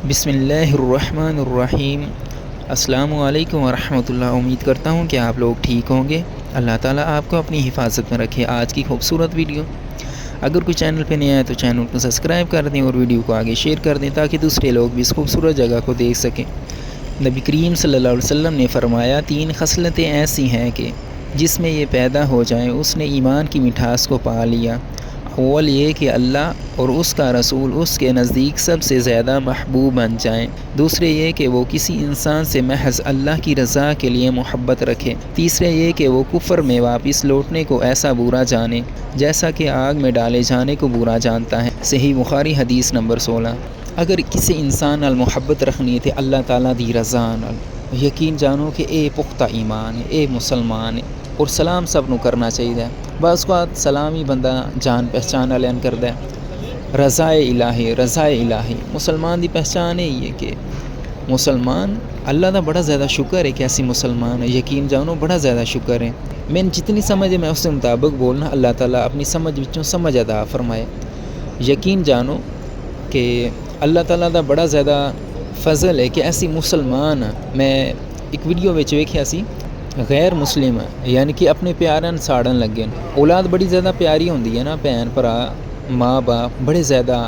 بسم اللہ الرحمن الرحیم۔ السلام علیکم ورحمۃ اللہ۔ امید کرتا ہوں کہ آپ لوگ ٹھیک ہوں گے۔ اللہ تعالیٰ آپ کو اپنی حفاظت میں رکھے۔ آج کی خوبصورت ویڈیو، اگر کوئی چینل پہ نہیں آئے تو چینل کو سبسکرائب کر دیں اور ویڈیو کو آگے شیئر کر دیں تاکہ دوسرے لوگ بھی اس خوبصورت جگہ کو دیکھ سکیں۔ نبی کریم صلی اللہ علیہ وسلم نے فرمایا، 3 خصلتیں ایسی ہیں کہ جس میں یہ پیدا ہو جائیں اس نے ایمان کی مٹھاس کو پا لیا۔ اول یہ کہ اللہ اور اس کا رسول اس کے نزدیک سب سے زیادہ محبوب بن جائیں۔ دوسرے یہ کہ وہ کسی انسان سے محض اللہ کی رضا کے لیے محبت رکھے۔ تیسرے یہ کہ وہ کفر میں واپس لوٹنے کو ایسا برا جانے جیسا کہ آگ میں ڈالے جانے کو برا جانتا ہے۔ صحیح بخاری حدیث نمبر 16۔ اگر کسی انسان نال محبت رکھنی ہے اللہ تعالیٰ دی رضا نال، یقین جانو کہ اے پختہ ایمان ہے، اے مسلمان ہے۔ اور سلام سب نو کرنا چاہیے۔ بعض اوقات سلام ہی بندہ جان پہچان والے کرتا ہے۔ رضا الہی، رضا الہی، مسلمان دی پہچان یہی ہے کہ مسلمان اللہ دا بڑا زیادہ شکر ہے کہ ایسی مسلمان ہے۔ یقین جانو بڑا زیادہ شکر ہے۔ میں جتنی سمجھ ہے میں اس کے مطابق بولنا، اللہ تعالیٰ اپنی سمجھ وچوں سمجھ عطا فرمائے۔ یقین جانو کہ اللہ تعالیٰ دا بڑا زیادہ فضل ہے کہ ایسی مسلمان، میں ایک ویڈیو وچ ویکھیا سی، غیر مسلم یعنی کہ اپنے پیاراں ساڑن لگے۔ اولاد بڑی زیادہ پیاری ہوندی ہے نا، بہن بھرا ماں باپ بڑے زیادہ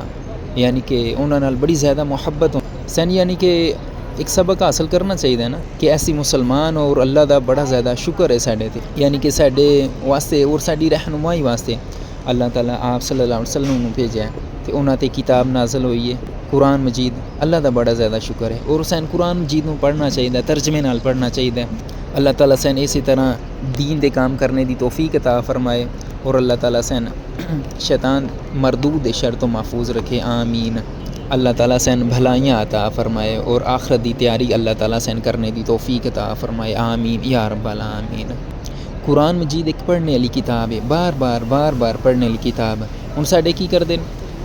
یعنی کہ انہاں نال بڑی زیادہ محبت سن، یعنی کہ ایک سبق حاصل کرنا چاہیے نا کہ ایسی مسلمان اور اللہ دا بڑا زیادہ شکر ہے ساڈے تے، یعنی کہ ساڈے واسطے اور ساڈی رہنمائی واسطے اللہ تعالیٰ آپ صلی اللہ علیہ وسلم نوں بھیجا ہے تے انہاں تے کتاب نازل ہوئی ہے قرآن مجید۔ اللہ دا بڑا زیادہ شکر ہے، اور سین قرآن مجید نوں پڑھنا چاہیے، ترجمے نال پڑھنا چاہیے۔ اللہ تعالیٰ سین اسی طرح دین دے کام کرنے دی توفیق عطا فرمائے، اور اللہ تعالیٰ سین شیطان مردود شر تو محفوظ رکھے، آمین۔ اللہ تعالیٰ سین بھلائیاں عطا فرمائے اور آخرت دی تیاری اللہ تعالیٰ سین کرنے دی توفیق عطا فرمائے، آمین یا رب العالمین۔ قرآن مجید ایک پڑھنے والی کتاب ہے، بار بار پڑھنے والی کتاب۔ ہن ساڈے کی کردے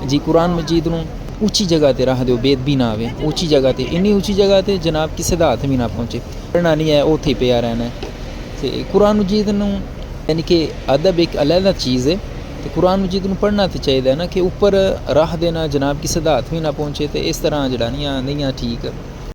جی قرآن مجید نوں اونچی جگہ تے رکھ دیو، بید بھی نہ آوے، اونچی جگہ تے، انی اونچی جگہ تے جناب کسے دا ہاتھ بھی نہ پہنچے، پڑھنا نہیں ہے اوتھے پیا رہنا ہے۔ تے قرآن مجید نوں یعنی کہ ادب ایک علیحدہ چیز ہے، تے قرآن مجید نوں پڑھنا تے چاہیے نا کہ اوپر رکھ دینا جناب کسے دا ہاتھ بھی نہ پہنچے، تے اس طرح جڑا نہیں ٹھیک۔